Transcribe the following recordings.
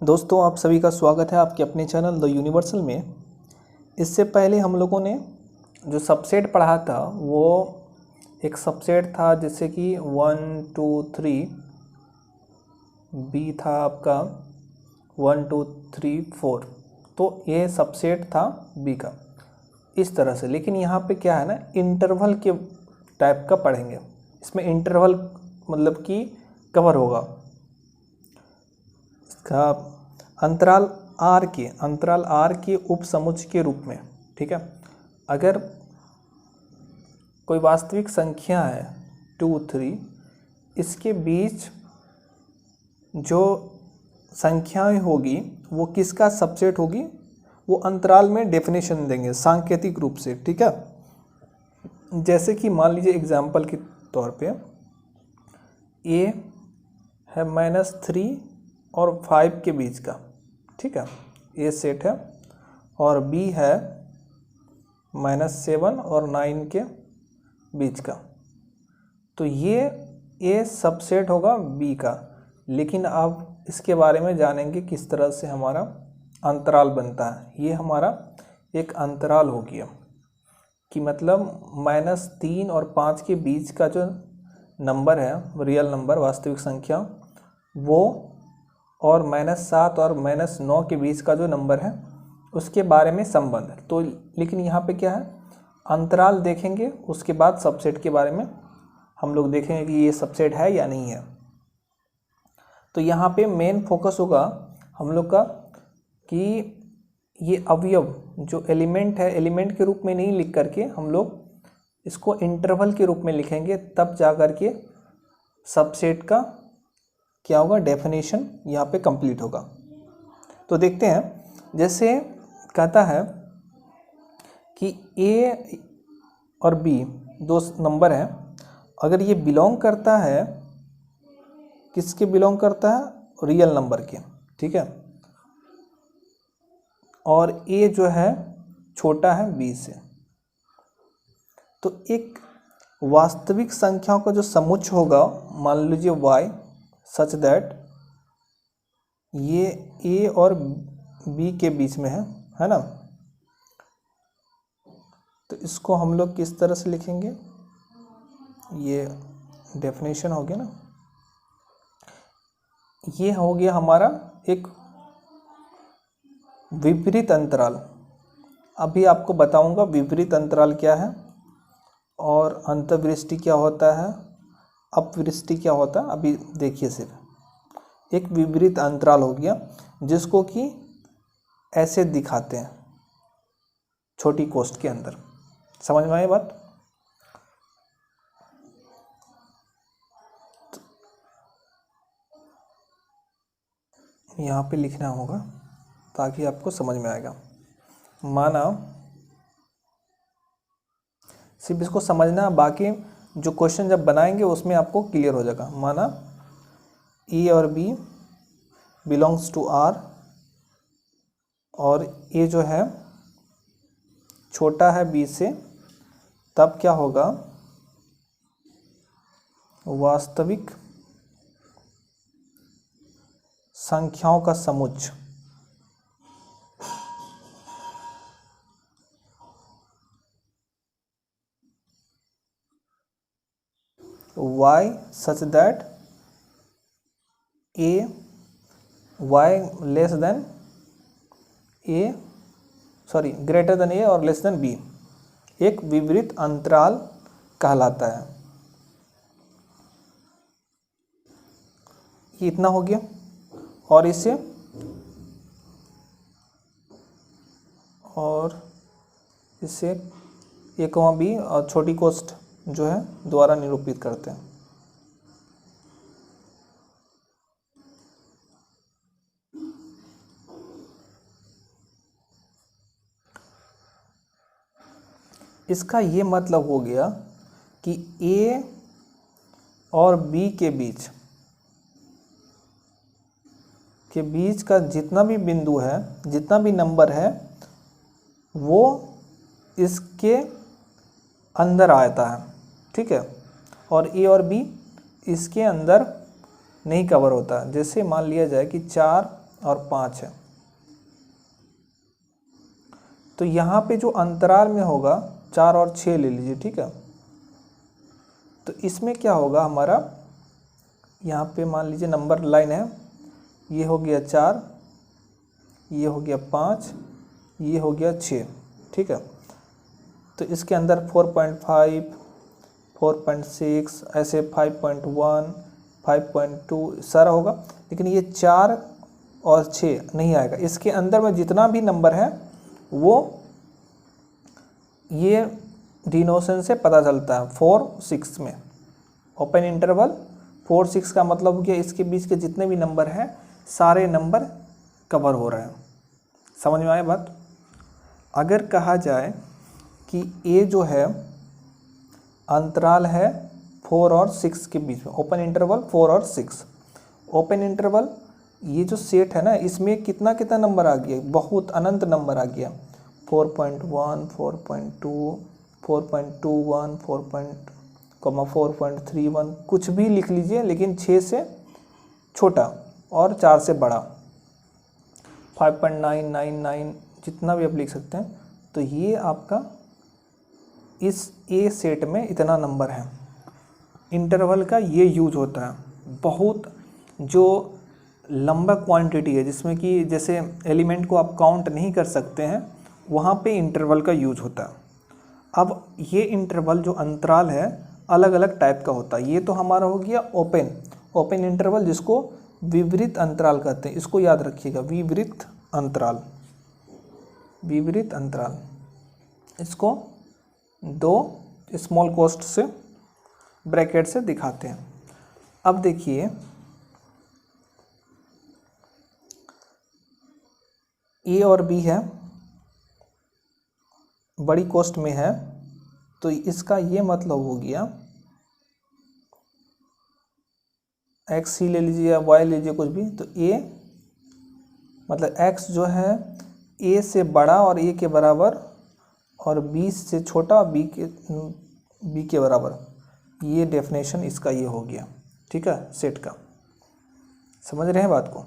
दोस्तों, आप सभी का स्वागत है आपके अपने चैनल द यूनिवर्सल में। इससे पहले हम लोगों ने जो सबसेट पढ़ा था वो एक सबसेट था जैसे कि 1 2 3 बी था आपका 1 2 3 4। तो ये सबसेट था बी का इस तरह से। लेकिन यहाँ पे क्या है ना, इंटरवल के टाइप का पढ़ेंगे। इसमें इंटरवल मतलब कि कवर होगा इसका अंतराल आर के उपसमुच्चय के रूप में। ठीक है, अगर कोई वास्तविक संख्या है 2 3, इसके बीच जो संख्याएं होगी वो किसका सबसेट होगी, वो अंतराल में डेफिनेशन देंगे सांकेतिक रूप से। ठीक है, जैसे कि मान लीजिए एग्जाम्पल के तौर पे ए है -3 और 5 के बीच का। ठीक है, ये सेट है। और बी है -7 और 9 के बीच का। तो ये सबसेट होगा बी का। लेकिन आप इसके बारे में जानेंगे किस तरह से हमारा अंतराल बनता है। ये हमारा एक अंतराल हो गया कि मतलब -3 और 5 के बीच का जो नंबर है, रियल नंबर वास्तविक संख्या, वो और -7 और -9 के बीच का जो नंबर है उसके बारे में संबंध है। तो लेकिन यहाँ पे क्या है, अंतराल देखेंगे, उसके बाद सबसेट के बारे में हम लोग देखेंगे कि ये सबसेट है या नहीं है। तो यहाँ पे मेन फोकस होगा हम लोग का कि ये अवयव जो एलिमेंट है, एलिमेंट के रूप में नहीं लिख करके हम लोग इसको इंटरवल के रूप में लिखेंगे, तब जा कर के सबसेट का क्या होगा, डेफिनेशन यहाँ पे कंप्लीट होगा। तो देखते हैं, जैसे कहता है कि ए और बी दो नंबर हैं, अगर ये बिलोंग करता है, किसके बिलोंग करता है, रियल नंबर के। ठीक है, और ए जो है छोटा है बी से, तो एक वास्तविक संख्याओं का जो समुच्चय होगा, मान लीजिए y, सच दैट ये ए और बी के बीच में है ना। तो इसको हम लोग किस तरह से लिखेंगे, ये डेफिनेशन हो गया ना। ये हो गया हमारा एक विपरीत अंतराल। अभी आपको बताऊंगा विपरीत अंतराल क्या है और अंतर्वृष्टि क्या होता है, अपवृष्टि क्या होता है। अभी देखिए, सिर्फ एक विपरीत अंतराल हो गया जिसको कि ऐसे दिखाते हैं छोटी कोष्ठ के अंदर। समझ में आई बात। यहाँ पे लिखना होगा ताकि आपको समझ में आएगा। माना, सिर्फ इसको समझना, बाकी जो क्वेश्चन जब बनाएंगे उसमें आपको क्लियर हो जाएगा। माना ए और बी बिलोंग्स टू आर, और ए जो है छोटा है बी से, तब क्या होगा, वास्तविक संख्याओं का समुच्चय। y such that a y less than a, sorry greater than a और लेस देन b, एक विपरीत अंतराल कहलाता है। ये इतना हो गया। और इसे a, b और छोटी कोष्ठ जो है द्वारा निरूपित करते हैं। इसका ये मतलब हो गया कि a और b के बीच का जितना भी बिंदु है, जितना भी नंबर है, वो इसके अंदर आता है। ठीक है, और ए और बी इसके अंदर नहीं कवर होता। जैसे मान लिया जाए कि 4 और 5 है। तो यहाँ पे जो अंतराल में होगा 4 और 6 ले लीजिए, ठीक है। तो इसमें क्या होगा हमारा, यहाँ पे मान लीजिए नंबर लाइन है, ये हो गया 4, ये हो गया 5, ये हो गया 6, ठीक है। तो इसके अंदर 4.5, 4.6 ऐसे 5.1, 5.2 सारा होगा, लेकिन ये 4 और 6 नहीं आएगा। इसके अंदर में जितना भी नंबर है वो ये डिनोशन से पता चलता है 4, 6 में। ओपन इंटरवल 4, 6 का मतलब हो गया इसके बीच के जितने भी नंबर हैं सारे नंबर कवर हो रहे हैं। समझ में आया बात। अगर कहा जाए कि ये जो है अंतराल है 4 और 6 के बीच में, ओपन इंटरवल 4 और 6, ओपन इंटरवल ये जो सेट है ना, इसमें कितना कितना नंबर आ गया, बहुत अनंत नंबर आ गया। 4.1, 4.2, 4.21, 4.31, कुछ भी लिख लीजिए, लेकिन 6 से छोटा और 4 से बड़ा, 5.999 जितना भी आप लिख सकते हैं। तो ये आपका इस ए सेट में इतना नंबर है। इंटरवल का ये यूज होता है। बहुत जो लंबा क्वांटिटी है जिसमें कि जैसे एलिमेंट को आप काउंट नहीं कर सकते हैं, वहाँ पे इंटरवल का यूज होता है। अब ये इंटरवल जो अंतराल है अलग अलग टाइप का होता है। ये तो हमारा हो गया ओपन इंटरवल, जिसको विवरित अंतराल कहते हैं। इसको याद रखिएगा, विवरित अंतराल। इसको 2 स्मॉल कोष्ठ से ब्रैकेट से दिखाते हैं। अब देखिए ए और बी है, बड़ी कोष्ठ में है, तो इसका ये मतलब हो गया एक्स ही ले लीजिए या वाई ले लीजिए कुछ भी, तो ए मतलब एक्स जो है ए से बड़ा और ए के बराबर, और बी से छोटा बी के बराबर। ये डेफिनेशन इसका ये हो गया, ठीक है, सेट का। समझ रहे हैं बात को।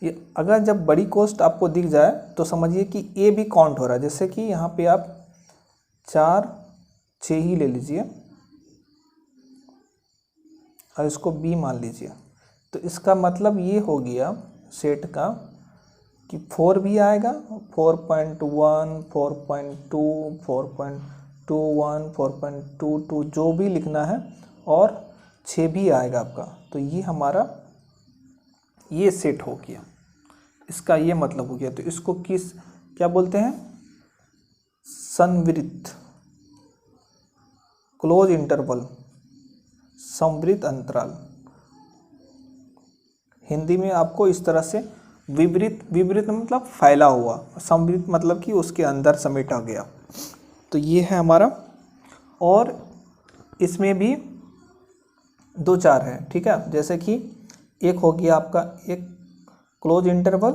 ये अगर जब बड़ी कोष्ठ आपको दिख जाए तो समझिए कि ए भी काउंट हो रहा है। जैसे कि यहाँ पे आप 4, 6 ही ले लीजिए और इसको बी मान लीजिए, तो इसका मतलब ये हो गया सेट का कि 4 भी आएगा, 4.1, 4.2, 4.21, 4.22 जो भी लिखना है, और 6 भी आएगा आपका। तो ये हमारा ये सेट हो गया, इसका ये मतलब हो गया। तो इसको क्या बोलते हैं, संवृत क्लोज इंटरवल, संवृत अंतराल। हिंदी में आपको इस तरह से विवृत मतलब फैला हुआ, संवृत मतलब कि उसके अंदर समेटा गया। तो ये है हमारा, और इसमें भी 2-4 है, ठीक है। जैसे कि एक हो गया आपका एक close interval,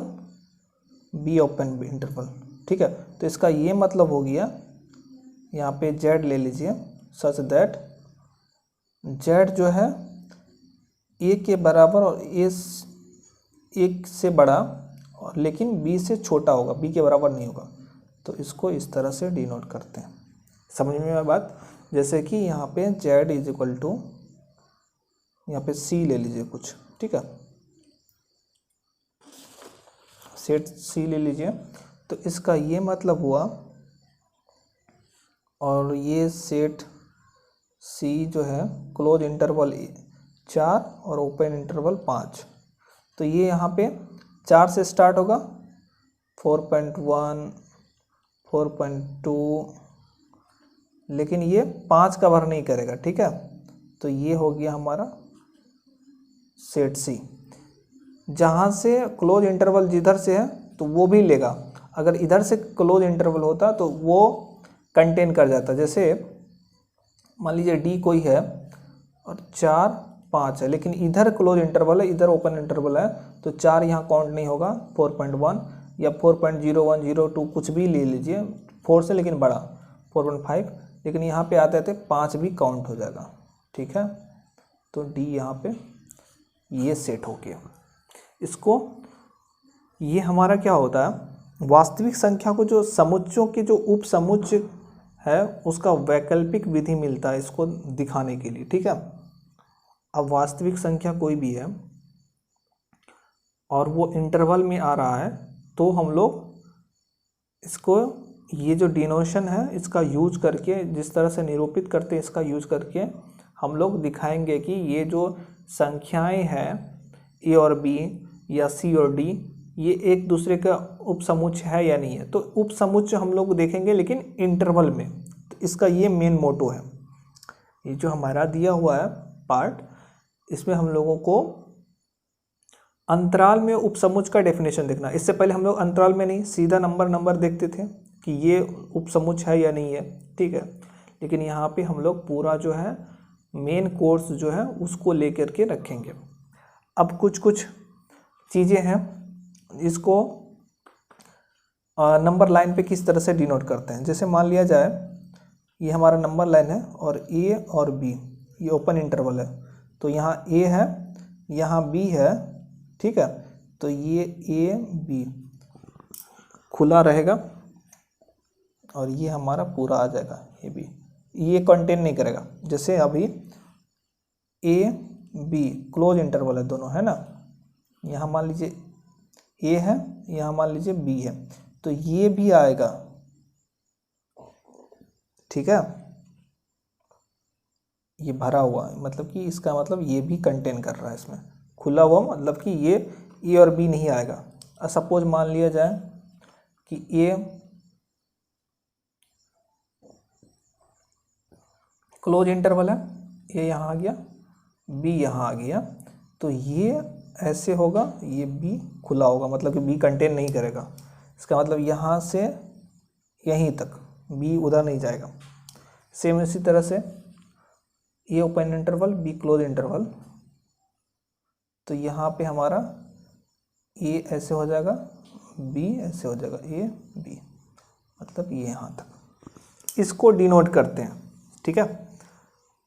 be open interval, ठीक है। तो इसका ये मतलब हो गया, यहाँ पे जेड ले लीजिए, सच दैट जेड जो है ए के बराबर और ए से बड़ा, और लेकिन बी से छोटा होगा, बी के बराबर नहीं होगा। तो इसको इस तरह से डिनोट करते हैं। समझ में आया बात। जैसे कि यहाँ पे जेड इज इक्वल टू, यहाँ पे सी ले लीजिए कुछ, ठीक है, सेट सी ले लीजिए। तो इसका ये मतलब हुआ, और ये सेट सी जो है क्लोज इंटरवल 4 और ओपन इंटरवल 5। तो ये यहाँ पे 4 से स्टार्ट होगा, 4.1, 4.2, लेकिन ये 5 कवर नहीं करेगा, ठीक है। तो ये हो गया हमारा सेट सी। जहाँ से क्लोज इंटरवल जिधर से है तो वो भी लेगा। अगर इधर से क्लोज इंटरवल होता तो वो कंटेन कर जाता। जैसे मान लीजिए डी कोई है और 4, 5 है, लेकिन इधर क्लोज इंटरवल है, इधर ओपन इंटरवल है, तो 4 यहाँ काउंट नहीं होगा, 4.1 या 4.0102 कुछ भी ले लीजिए 4 से, लेकिन बड़ा 4.5, लेकिन यहाँ पे आते आते 5 भी काउंट हो जाएगा, ठीक है। तो डी यहाँ पे ये सेट हो गया। इसको ये हमारा क्या होता है, वास्तविक संख्या को जो समुच्चों के जो उप समुच्चय है उसका वैकल्पिक विधि मिलता है इसको दिखाने के लिए। ठीक है, अब वास्तविक संख्या कोई भी है और वो इंटरवल में आ रहा है तो हम लोग इसको, ये जो डिनोशन है इसका यूज करके, जिस तरह से निरूपित करते हैं इसका यूज करके हम लोग दिखाएंगे कि ये जो संख्याएं हैं ए और बी या सी और डी, ये एक दूसरे का उपसमुच्चय है या नहीं है। तो उपसमुच्चय हम लोग देखेंगे लेकिन इंटरवल में। तो इसका ये मेन मोटो है। ये जो हमारा दिया हुआ है पार्ट, इसमें हम लोगों को अंतराल में उपसमुच्चय का डेफिनेशन देखना। इससे पहले हम लोग अंतराल में नहीं, सीधा नंबर देखते थे कि ये उपसमुच्चय है या नहीं है। ठीक है, लेकिन यहाँ पे हम लोग पूरा जो है मेन कोर्स जो है उसको लेकर के रखेंगे। अब कुछ चीज़ें हैं इसको नंबर लाइन पे किस तरह से डिनोट करते हैं। जैसे मान लिया जाए ये हमारा नंबर लाइन है और ए और बी ये ओपन इंटरवल है, तो यहाँ ए है, यहाँ बी है। ठीक है, तो ये ए बी खुला रहेगा और ये हमारा पूरा आ जाएगा ए बी, ये कंटेन नहीं करेगा। जैसे अभी ए बी क्लोज इंटरवल है दोनों, है ना। यहाँ मान लीजिए ए है, यहाँ मान लीजिए बी है, तो ये भी आएगा। ठीक है, ये भरा हुआ है, मतलब कि इसका मतलब ये भी कंटेन कर रहा है इसमें। खुला हुआ मतलब कि ये ए और बी नहीं आएगा। सपोज मान लिया जाए कि ए क्लोज इंटरवल है, ए यहाँ आ गया, बी यहाँ आ गया, तो ये ऐसे होगा, ये बी खुला होगा, मतलब कि बी कंटेन नहीं करेगा। इसका मतलब यहाँ से यहीं तक, बी उधर नहीं जाएगा। सेम इसी तरह से A open interval, B close interval, तो यहाँ पे हमारा ए ऐसे हो जाएगा, बी ऐसे हो जाएगा, ए बी, मतलब ये यहाँ तक। इसको डिनोट करते हैं। ठीक है,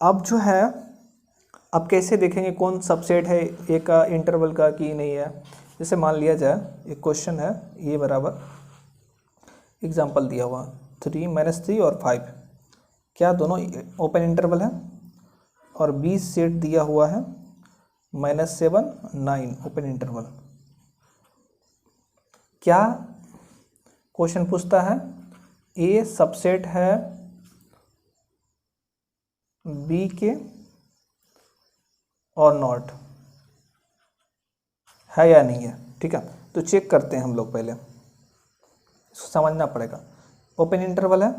अब जो है, अब कैसे देखेंगे कौन सबसेट है ए का इंटरवल का कि नहीं है। जैसे मान लिया जाए एक क्वेश्चन है, ए बराबर एग्जाम्पल दिया हुआ 3 - 3 और 5, क्या दोनों ओपन इंटरवल है, और बी सेट दिया हुआ है -7 9 ओपन इंटरवल। क्या क्वेश्चन पूछता है, ए सबसेट है बी के और नॉट, है या नहीं है। ठीक है, तो चेक करते हैं हम लोग, पहले इसको समझना पड़ेगा। ओपन इंटरवल है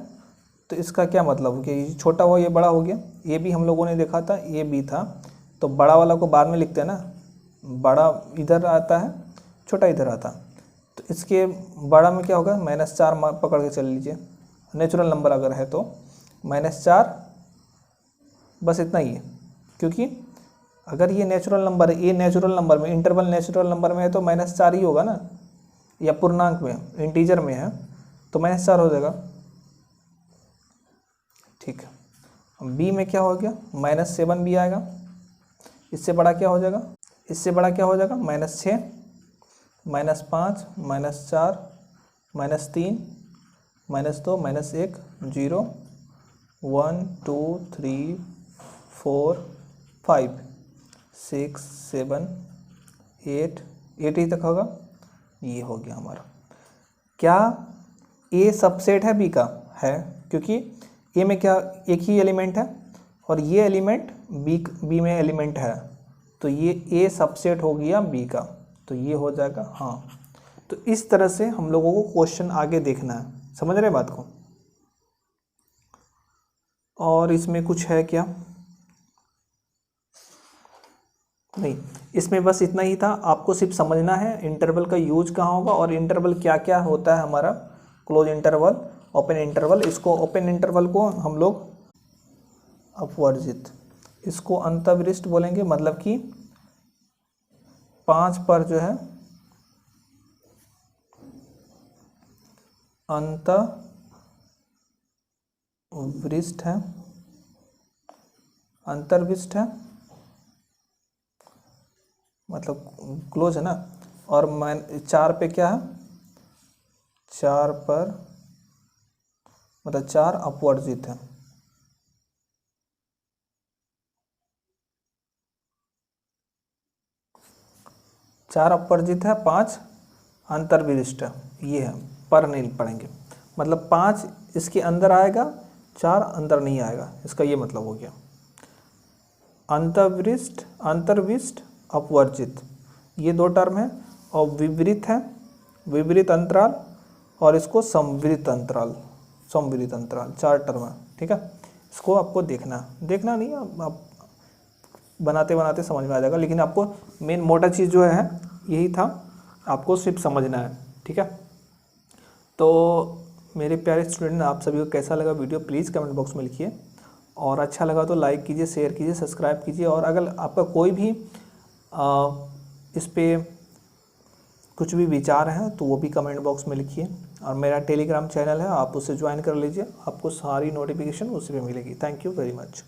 तो इसका क्या मतलब कि छोटा हुआ ये बड़ा हो गया। ये भी हम लोगों ने देखा था, ये भी था, तो बड़ा वाला को बाद में लिखते हैं ना, बड़ा इधर आता है, छोटा इधर आता है। तो इसके बड़ा में क्या होगा, -4 पकड़ के चल लीजिए, नेचुरल नंबर अगर है तो -4, बस इतना ही है। क्योंकि अगर ये नेचुरल नंबर है, ये नेचुरल नंबर में, इंटरवल नेचुरल नंबर में है तो -4 ही होगा ना, या पूर्णांक में इंटीजर में है तो -4 हो जाएगा। ठीक है, बी में क्या हो गया, -7 भी आएगा। इससे बड़ा क्या हो जाएगा, इससे बड़ा क्या हो जाएगा, -6 -5 -4 -3 -2 -1 0 1 2 3 4 5 6 7 8 ही तक होगा। ये हो गया हमारा। क्या ए सबसेट है बी का, है, क्योंकि ए में क्या एक ही एलिमेंट है और ये एलिमेंट बी में एलिमेंट है, तो ये ए सबसेट हो गया बी का, तो ये हो जाएगा हाँ। तो इस तरह से हम लोगों को क्वेश्चन आगे देखना है, समझ रहे बात को। और इसमें कुछ है क्या, नहीं, इसमें बस इतना ही था। आपको सिर्फ समझना है इंटरवल का यूज कहाँ होगा और इंटरवल क्या क्या होता है हमारा, क्लोज इंटरवल, ओपन इंटरवल। इसको ओपन इंटरवल को हम लोग अपवर्जित, इसको अंतःविशिष्ट बोलेंगे, मतलब कि 5 पर जो है अंतःविशिष्ट है, अंतर्विशिष्ट है, मतलब क्लोज है ना, और मैं 4 पे क्या है, 4 पर मतलब 4 अपवर्जित है। चार अपवर्जित है, 5 अंतर्विशिष्ट है, ये है पर नहीं पढ़ेंगे, मतलब 5 इसके अंदर आएगा, 4 अंदर नहीं आएगा, इसका ये मतलब हो गया। अंतर्विष्ट अपवर्जित ये 2 टर्म है, और विवरित है, विवरित अंतराल, और इसको संवरित अंतराल, 4 टर्म है, ठीक है। इसको आपको देखना नहीं, आप बनाते बनाते समझ में आ जाएगा, लेकिन आपको मेन मोटा चीज़ जो है यही था, आपको सिर्फ समझना है, ठीक है। तो मेरे प्यारे स्टूडेंट, आप सभी को कैसा लगा वीडियो प्लीज़ कमेंट बॉक्स में लिखिए, और अच्छा लगा तो लाइक कीजिए, शेयर कीजिए, सब्सक्राइब कीजिए, और अगर आपका कोई भी इस पे कुछ भी विचार है तो वो भी कमेंट बॉक्स में लिखिए। और मेरा टेलीग्राम चैनल है, आप उसे ज्वाइन कर लीजिए, आपको सारी नोटिफिकेशन उसी पे मिलेगी। Thank you very much.